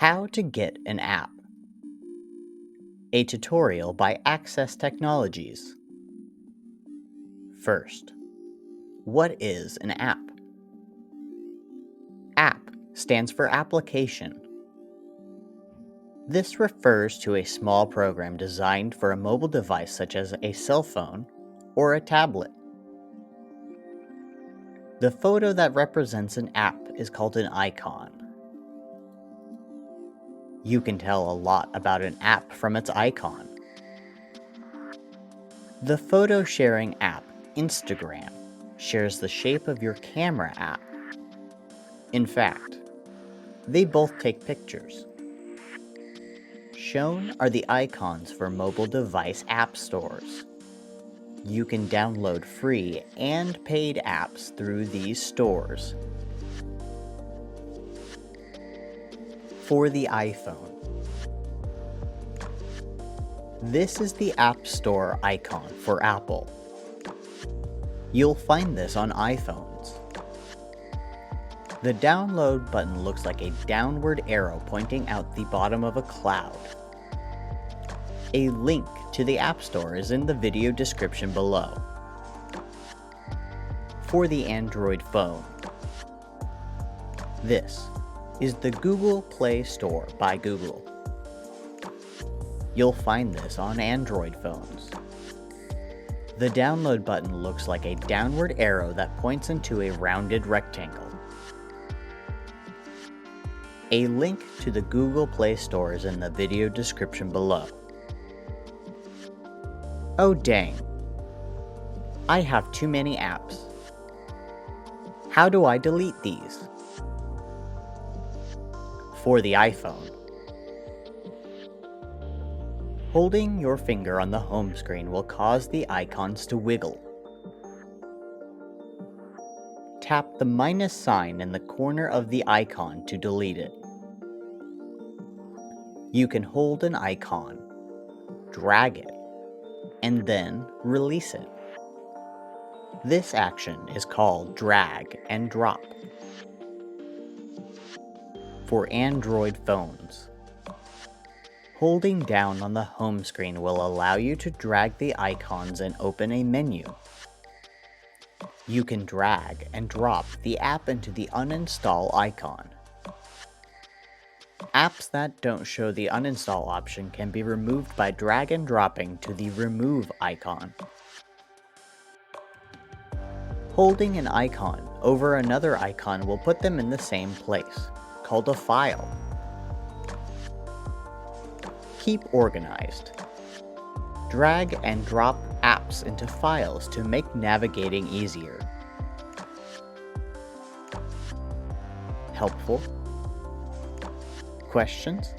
How to get an app. A tutorial by Access Technologies. First, what is an app? App stands for application. This refers to a small program designed for a mobile device such as a cell phone or a tablet. The photo that represents an app is called an icon. You can tell a lot about an app from its icon. The photo sharing app, Instagram, shares the shape of your camera app. In fact, they both take pictures. Shown are the icons for mobile device app stores. You can download free and paid apps through these stores. For the iPhone, this is the App Store icon for Apple. You'll find this on iPhones. The download button looks like a downward arrow pointing out the bottom of a cloud. A link to the App Store is in the video description below. For the Android phone, this is the Google Play Store by Google. You'll find this on Android phones. The download button looks like a downward arrow that points into a rounded rectangle. A link to the Google Play Store is in the video description below. Oh dang, I have too many apps. How do I delete these? For the iPhone, holding your finger on the home screen will cause the icons to wiggle. Tap the minus sign in the corner of the icon to delete it. You can hold an icon, drag it, and then release it. This action is called drag and drop. For Android phones, holding down on the home screen will allow you to drag the icons and open a menu. You can drag and drop the app into the uninstall icon. Apps that don't show the uninstall option can be removed by drag and dropping to the remove icon. Holding an icon over another icon will put them in the same place, called a file. Keep organized. Drag and drop apps into files to make navigating easier. Helpful? Questions?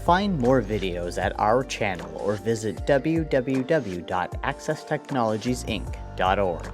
Find more videos at our channel or visit www.accesstechnologiesinc.org.